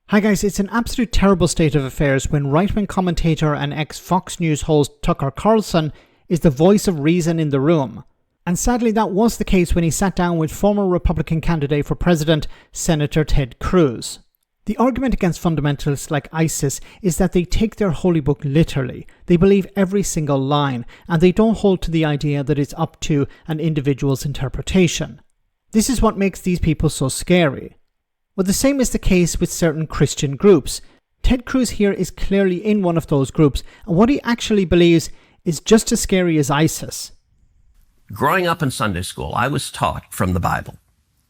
Hi guys, it's an absolute terrible state of affairs when right-wing commentator and ex-Fox News host Cruz-Carlson is the voice of reason in the room. And sadly that was the case when he sat down with former Republican candidate for president, Senator Ted Cruz. The argument against fundamentalists like ISIS is that they take their holy book literally. They believe every single line, and they don't hold to the idea that it's up to an individual's interpretation. This is what makes these people so scary. Well, the same is the case with certain Christian groups. Ted Cruz here is clearly in one of those groups, and what he actually believes is just as scary as ISIS. Growing up in Sunday school, I was taught from the Bible,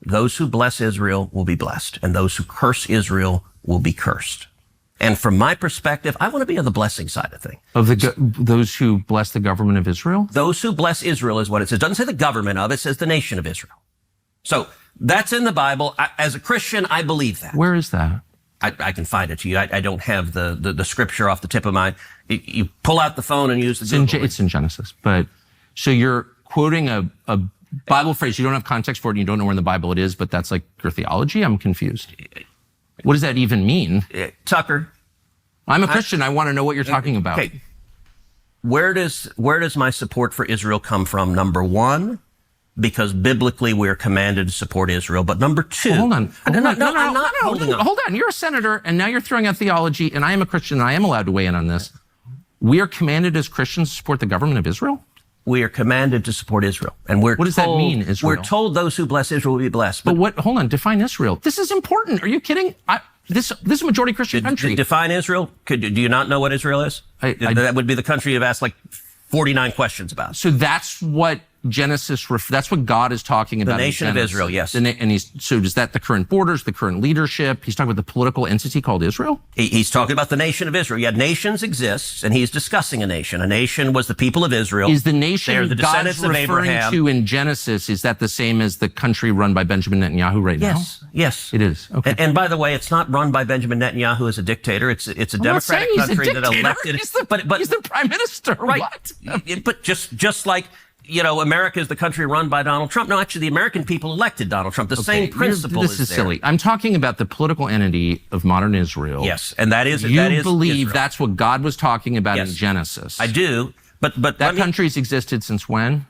those who bless Israel will be blessed, and those who curse Israel will be cursed. And from my perspective, I want to be on the blessing side of things. Of those who bless the government of Israel? Those who bless Israel is what it says. It doesn't say the government of it, it says the nation of Israel. So that's in the Bible. As a Christian, I believe that. Where is that? I can find it to you. I don't have the scripture off the tip of my... You pull out the phone and use the Google. It's in Genesis. But so you're quoting a Bible phrase. You don't have context for it and you don't know where in the Bible it is, but that's like your theology? I'm confused. What does that even mean? Tucker. I'm a Christian. I want to know what you're talking about. Okay. Where does my support for Israel come from? Number one, because biblically we're commanded to support Israel. But number two... Well, hold on. I'm not holding on. Hold on. You're a senator, and now you're throwing out theology, and I am a Christian, and I am allowed to weigh in on this. We are commanded as Christians to support the government of Israel? We are commanded to support Israel. And what does that mean, Israel? We're told those who bless Israel will be blessed. But hold on, define Israel. This is important. Are you kidding? This is a majority Christian country. Define Israel? Do you not know what Israel is? That would be the country you've asked like 49 questions about. So that's what Genesis, that's what God is talking about. The nation of Israel, yes. So is that the current borders, the current leadership? He's talking about the political entity called Israel? He's talking about the nation of Israel. Yeah, nations exist, and he's discussing a nation. A nation was the people of Israel. Is the nation They're the descendants God's of referring Abraham. to in Genesis, is that the same as the country run by Benjamin Netanyahu right now? Yes. It is. Okay. And by the way, it's not run by Benjamin Netanyahu as a dictator. It's a democratic country that elected. He's the prime minister. Right. What? But just like, America is the country run by Donald Trump. No, actually, the American people elected Donald Trump. The same principle is there. This is silly. I'm talking about the political entity of modern Israel. Yes, and that is You believe Israel. That's what God was talking about in Genesis. I do, but that country's existed since when?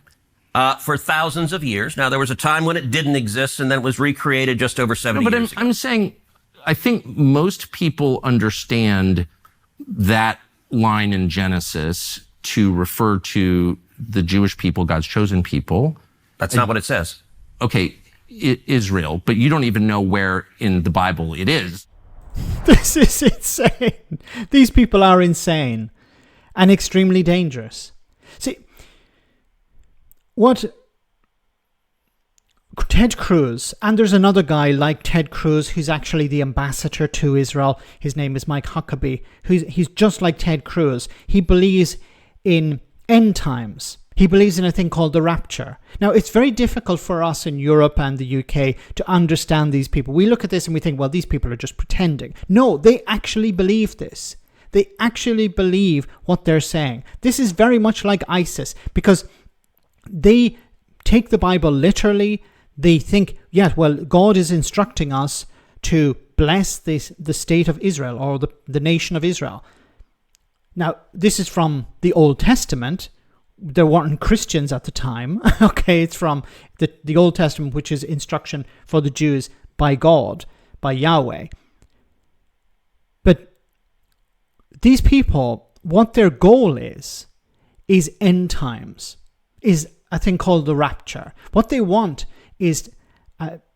For thousands of years. Now, there was a time when it didn't exist, and then it was recreated just over 70 years ago. I'm saying, I think most people understand that line in Genesis to refer to the Jewish people, God's chosen people. That's not what it says. Okay, Israel, but you don't even know where in the Bible it is. This is insane. These people are insane and extremely dangerous. See, what Ted Cruz, and there's another guy like Ted Cruz who's actually the ambassador to Israel. His name is Mike Huckabee. He's just like Ted Cruz. He believes in end times. He believes in a thing called the rapture. Now, it's very difficult for us in Europe and the UK to understand these people. We look at this and we think, well, these people are just pretending. No, they actually believe this. They actually believe what they're saying. This is very much like ISIS because they take the Bible literally. They think, God is instructing us to bless the state of Israel or the nation of Israel. Now, this is from the Old Testament. There weren't Christians at the time. Okay, it's from the Old Testament, which is instruction for the Jews by God, by Yahweh. But these people, what their goal is end times, is a thing called the rapture. What they want is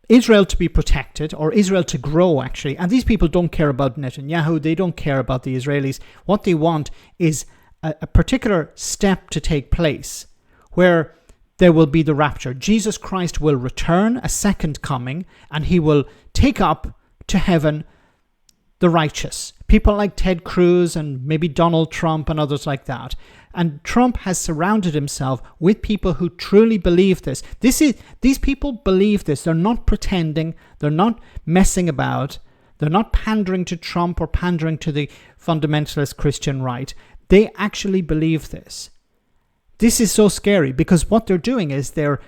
Israel to be protected, or Israel to grow, actually. And these people don't care about Netanyahu. They don't care about the Israelis. What they want is a particular step to take place where there will be the rapture. Jesus Christ will return, a second coming, and he will take up to heaven the righteous. People like Ted Cruz and maybe Donald Trump and others like that. And Trump has surrounded himself with people who truly believe this. These people believe this. They're not pretending. They're not messing about. They're not pandering to Trump or pandering to the fundamentalist Christian right. They actually believe this. This is so scary because what they're doing is they're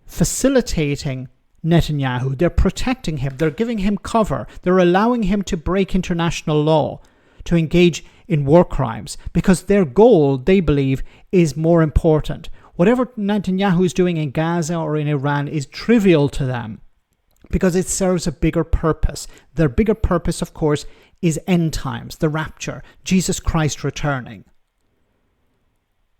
facilitating Netanyahu. They're protecting him. They're giving him cover. They're allowing him to break international law, to engage in war crimes, because their goal, they believe, is more important. Whatever Netanyahu is doing in Gaza or in Iran is trivial to them, because it serves a bigger purpose. Their bigger purpose, of course, is end times, the rapture, Jesus Christ returning.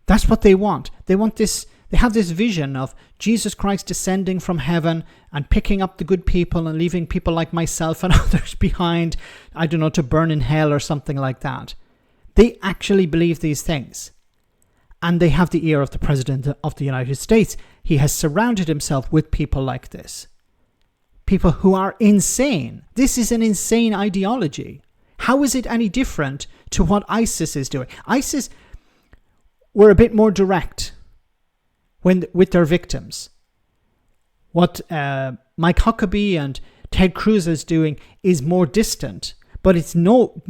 That's what they want. They want this. They have this vision of Jesus Christ descending from heaven and picking up the good people and leaving people like myself and others behind, I don't know, to burn in hell or something like that. They actually believe these things. And they have the ear of the President of the United States. He has surrounded himself with people like this. People who are insane. This is an insane ideology. How is it any different to what ISIS is doing? ISIS were a bit more direct with their victims. What Mike Huckabee and Ted Cruz is doing is more distant, but it's no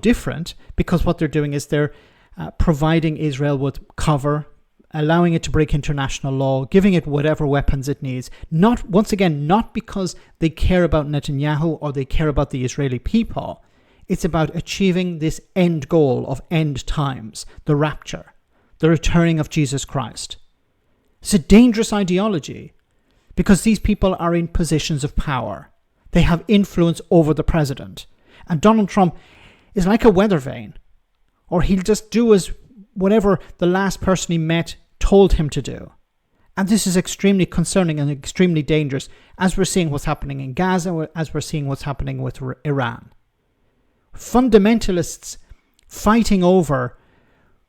different, because what they're doing is they're providing Israel with cover, allowing it to break international law, giving it whatever weapons it needs. Not, once again, not because they care about Netanyahu or they care about the Israeli people. It's about achieving this end goal of end times, the rapture, the returning of Jesus Christ. It's a dangerous ideology, because these people are in positions of power. They have influence over the president. And Donald Trump is like a weather vane, or he'll just do as whatever the last person he met told him to do. And this is extremely concerning and extremely dangerous, as we're seeing what's happening in Gaza, as we're seeing what's happening with Iran. Fundamentalists fighting over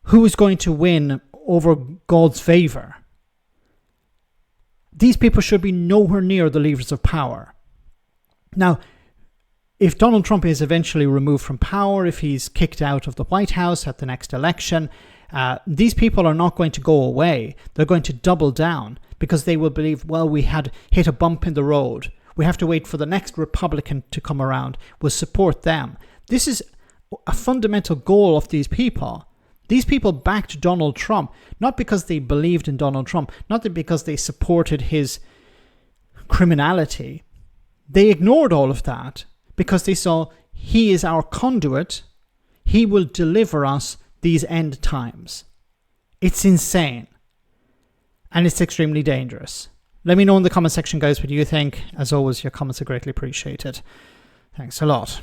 who is going to win over God's favor. These people should be nowhere near the levers of power. Now, if Donald Trump is eventually removed from power, if he's kicked out of the White House at the next election, these people are not going to go away. They're going to double down, because they will believe, well, we had hit a bump in the road. We have to wait for the next Republican to come around. We'll support them. This is a fundamental goal of these people. These people backed Donald Trump, not because they believed in Donald Trump, not because they supported his criminality. They ignored all of that because they saw he is our conduit. He will deliver us these end times. It's insane. And it's extremely dangerous. Let me know in the comment section, guys, what you think. As always, your comments are greatly appreciated. Thanks a lot.